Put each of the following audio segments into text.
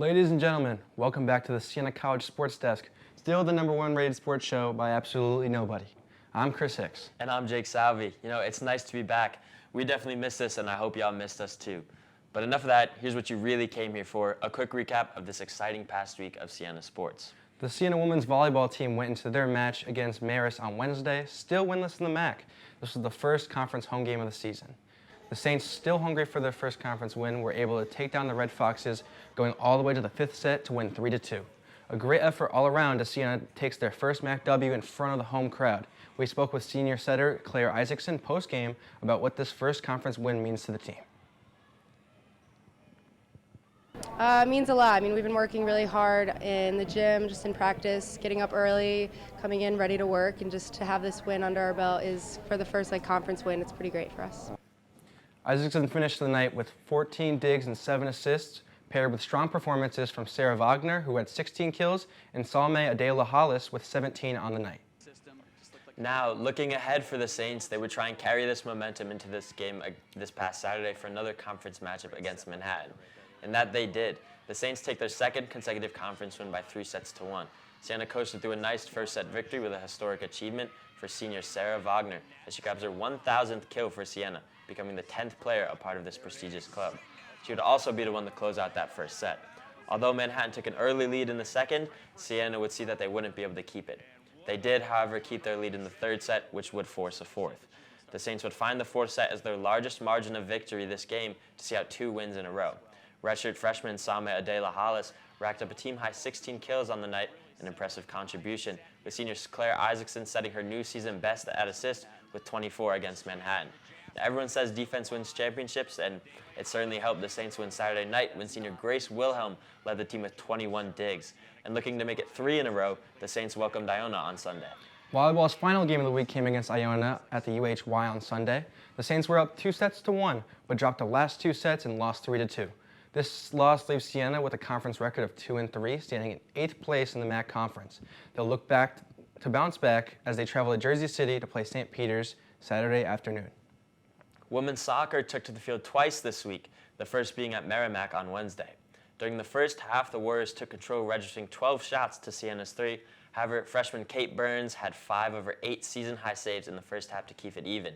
Ladies and gentlemen, welcome back to the Siena College Sports Desk, still the #1 rated sports show by absolutely nobody. I'm Chris Hicks. And I'm Jake Salvi. It's nice to be back. We definitely missed this, and I hope y'all missed us too. But enough of that, here's what you really came here for, a quick recap of this exciting past week of Siena sports. The Siena women's volleyball team went into their match against Marist on Wednesday, still winless in the MAC. This was the first conference home game of the season. The Saints, still hungry for their first conference win, were able to take down the Red Foxes, going all the way to the 5th set to win 3-2. A great effort all around as Siena takes their first MAC W in front of the home crowd. We spoke with senior setter Claire Isaacson post-game about what this first conference win means to the team. It means a lot. I mean, we've been working really hard in the gym, just in practice, getting up early, coming in ready to work, and just to have this win under our belt is, for the first conference win, it's pretty great for us. Isaacson finished the night with 14 digs and 7 assists, paired with strong performances from Sarah Wagner, who had 16 kills, and Salme Adela-Hollis with 17 on the night. Now, looking ahead for the Saints, they would try and carry this momentum into this game this past Saturday for another conference matchup against Manhattan. And that they did. The Saints take their second consecutive conference win by 3-1. Siena coasted through a nice first set victory with a historic achievement for senior Sarah Wagner as she grabs her 1,000th kill for Siena, becoming the 10th player a part of this prestigious club. She would also be the one to close out that first set. Although Manhattan took an early lead in the second, Siena would see that they wouldn't be able to keep it. They did, however, keep their lead in the third set, which would force a fourth. The Saints would find the fourth set as their largest margin of victory this game to see out 2 wins in a row. Redshirt freshman Salme Adela-Hollis racked up a team-high 16 kills on the night, an impressive contribution, with senior Claire Isaacson setting her new season best at assist with 24 against Manhattan. Everyone says defense wins championships, and it certainly helped the Saints win Saturday night when senior Grace Wilhelm led the team with 21 digs. And looking to make it 3 in a row, the Saints welcomed Iona on Sunday. Volleyball's final game of the week came against Iona at the UHY on Sunday. The Saints were up 2-1, but dropped the last 2 sets and lost 3-2. This loss leaves Siena with a conference record of 2-3, standing in 8th place in the MAC conference. They'll look back to bounce back as they travel to Jersey City to play St. Peter's Saturday afternoon. Women's soccer took to the field twice this week, the first being at Merrimack on Wednesday. During the first half, the Warriors took control, registering 12 shots to Siena's 3. However, freshman Kate Burns had 5 of her 8 season-high saves in the first half to keep it even.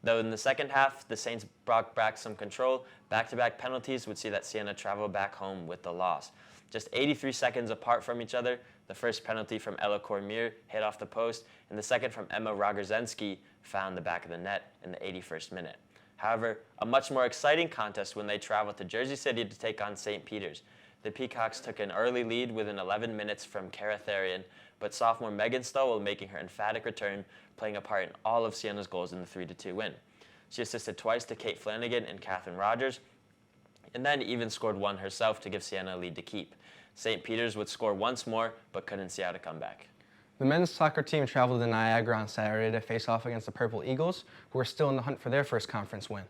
Though in the second half, the Saints brought back some control, back-to-back penalties would see that Siena travel back home with the loss. Just 83 seconds apart from each other, the first penalty from Ella Cormier hit off the post, and the second from Emma Rogorzensky found the back of the net in the 81st minute. However, a much more exciting contest when they traveled to Jersey City to take on St. Peter's. The Peacocks took an early lead within 11 minutes from Cara Therian, but sophomore Megan Stowell making her emphatic return, playing a part in all of Siena's goals in the 3-2 win. She assisted twice to Kate Flanagan and Catherine Rogers, and then even scored one herself to give Siena a lead to keep. St. Peter's would score once more, but couldn't see out a comeback. The men's soccer team traveled to Niagara on Saturday to face off against the Purple Eagles, who are still in the hunt for their first conference win.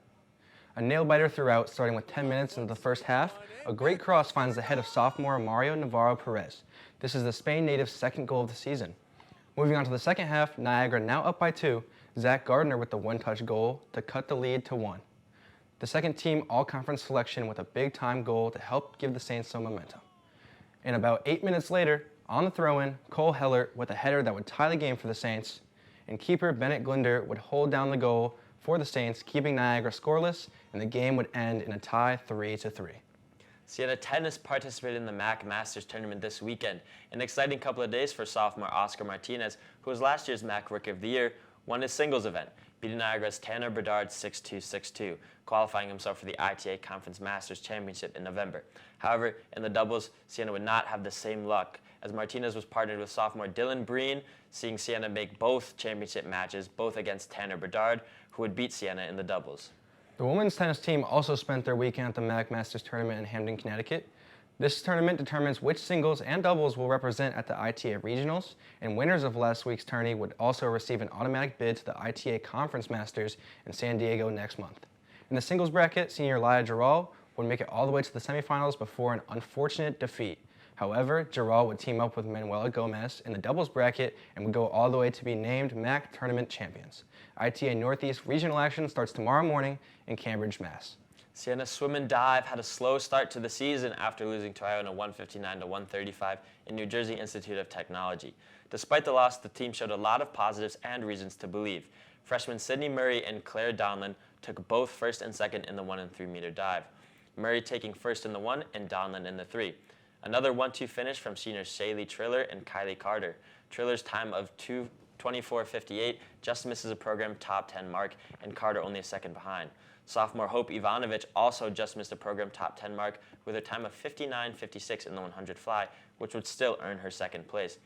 A nail-biter throughout, starting with 10 minutes into the first half, a great cross finds the head of sophomore Mario Navarro Perez. This is the Spain native's second goal of the season. Moving on to the second half, Niagara now up by 2, Zach Gardner with the one-touch goal to cut the lead to 1. The second team all-conference selection with a big-time goal to help give the Saints some momentum. And about 8 minutes later, on the throw-in, Cole Heller with a header that would tie the game for the Saints, and keeper Bennett Glinder would hold down the goal for the Saints, keeping Niagara scoreless, and the game would end in a tie 3-3. Siena Tennis participated in the MAC Masters tournament this weekend. An exciting couple of days for sophomore Oscar Martinez, who was last year's MAC Rookie of the Year, won his singles event, beating Niagara's Tanner Bedard 6-2, 6-2, qualifying himself for the ITA Conference Masters Championship in November. However, in the doubles, Siena would not have the same luck, as Martinez was partnered with sophomore Dylan Breen, seeing Siena make both championship matches, both against Tanner Bedard, who would beat Siena in the doubles. The women's tennis team also spent their weekend at the MAC Masters tournament in Hamden, Connecticut. This tournament determines which singles and doubles will represent at the ITA Regionals, and winners of last week's tourney would also receive an automatic bid to the ITA Conference Masters in San Diego next month. In the singles bracket, senior Laya Giral would make it all the way to the semifinals before an unfortunate defeat. However, Giral would team up with Manuela Gomez in the doubles bracket and would go all the way to be named MAC Tournament Champions. ITA Northeast Regional action starts tomorrow morning in Cambridge, Mass. Siena swim and dive had a slow start to the season after losing to Iona 159-135 in New Jersey Institute of Technology. Despite the loss, the team showed a lot of positives and reasons to believe. Freshmen Sydney Murray and Claire Donlan took both first and second in the 1 and 3 meter dive. Murray taking first in the 1 and Donlan in the 3. Another 1-2 finish from seniors Shaylee Triller and Kylie Carter. Triller's time of 2:24.58 just misses a program top 10 mark, and Carter only a second behind. Sophomore Hope Ivanovich also just missed a program top 10 mark with a time of 59.56 in the 100 fly, which would still earn her second place.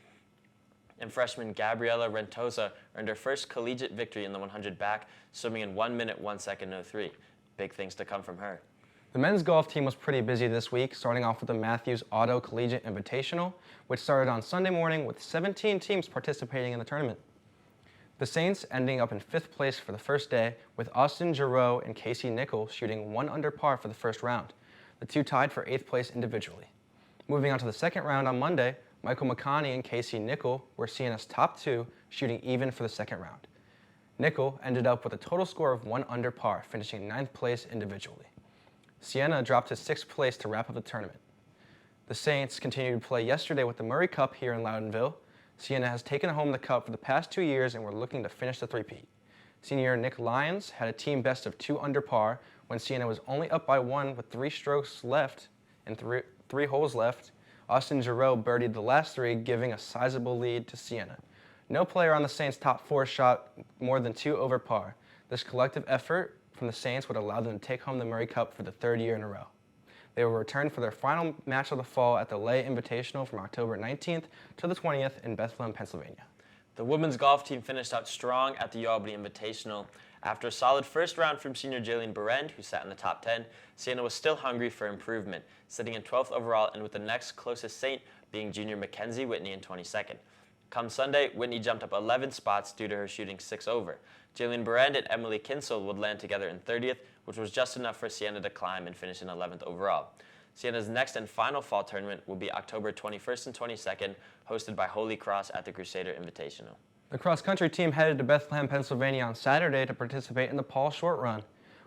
And freshman Gabriela Rentosa earned her first collegiate victory in the 100 back, swimming in 1 minute 1 second 03. Big things to come from her. The men's golf team was pretty busy this week, starting off with the Matthews Auto Collegiate Invitational, which started on Sunday morning with 17 teams participating in the tournament. The Saints ending up in 5th place for the first day, with Austin Giroux and Casey Nickel shooting 1 under par for the first round. The two tied for 8th place individually. Moving on to the second round on Monday, Michael McConney and Casey Nickel were Siena's top 2, shooting even for the second round. Nickel ended up with a total score of 1 under par, finishing 9th place individually. Siena dropped to 6th place to wrap up the tournament. The Saints continued to play yesterday with the Murray Cup here in Loudonville. Siena has taken home the cup for the past 2 years and we're looking to finish the three-peat. Senior Nick Lyons had a team best of 2 under par when Siena was only up by 1 with 3 strokes left and three holes left. Austin Giroux birdied the last 3, giving a sizable lead to Siena. No player on the Saints' top 4 shot more than 2 over par. This collective effort from the Saints would allow them to take home the Murray Cup for the 3rd year in a row. They will return for their final match of the fall at the Lay Invitational from October 19th to the 20th in Bethlehem, Pennsylvania. The women's golf team finished out strong at the Albany Invitational. After a solid first round from senior Jaylene Berend, who sat in the top 10, Siena was still hungry for improvement, sitting in 12th overall and with the next closest Saint being junior Mackenzie Whitney in 22nd. Come Sunday, Whitney jumped up 11 spots due to her shooting 6 over. Jaylene Berend and Emily Kinsel would land together in 30th, which was just enough for Siena to climb and finish in 11th overall. Siena's next and final fall tournament will be October 21st and 22nd, hosted by Holy Cross at the Crusader Invitational. The cross-country team headed to Bethlehem, Pennsylvania on Saturday to participate in the Paul Short Run.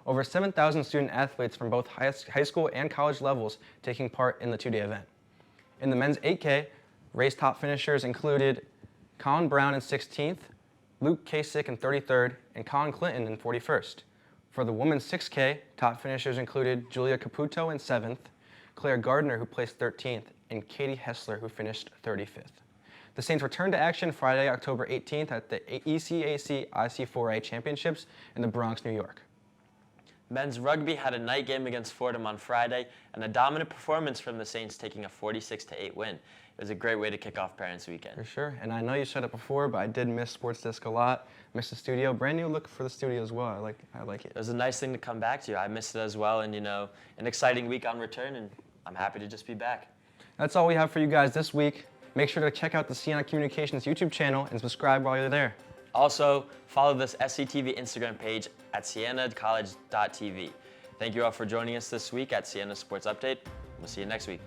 Over 7,000 student athletes from both high school and college levels taking part in the 2-day event. In the men's 8K, race top finishers included Colin Brown in 16th, Luke Kasich in 33rd, and Colin Clinton in 41st. For the women's 6K, top finishers included Julia Caputo in 7th, Claire Gardner, who placed 13th, and Katie Hessler, who finished 35th. The Saints returned to action Friday, October 18th at the ECAC IC4A Championships in the Bronx, New York. Men's rugby had a night game against Fordham on Friday, and a dominant performance from the Saints taking a 46-8 win. It was a great way to kick off Parents' Weekend. For sure, and I know you said it before, but I did miss Sports Desk a lot. Missed the studio. Brand new look for the studio as well. I like it. It was a nice thing to come back to. I missed it as well, and an exciting week on return, and I'm happy to just be back. That's all we have for you guys this week. Make sure to check out the Siena Communications YouTube channel and subscribe while you're there. Also, follow this SCTV Instagram page at sienacollege.tv. Thank you all for joining us this week at Siena Sports Update. We'll see you next week.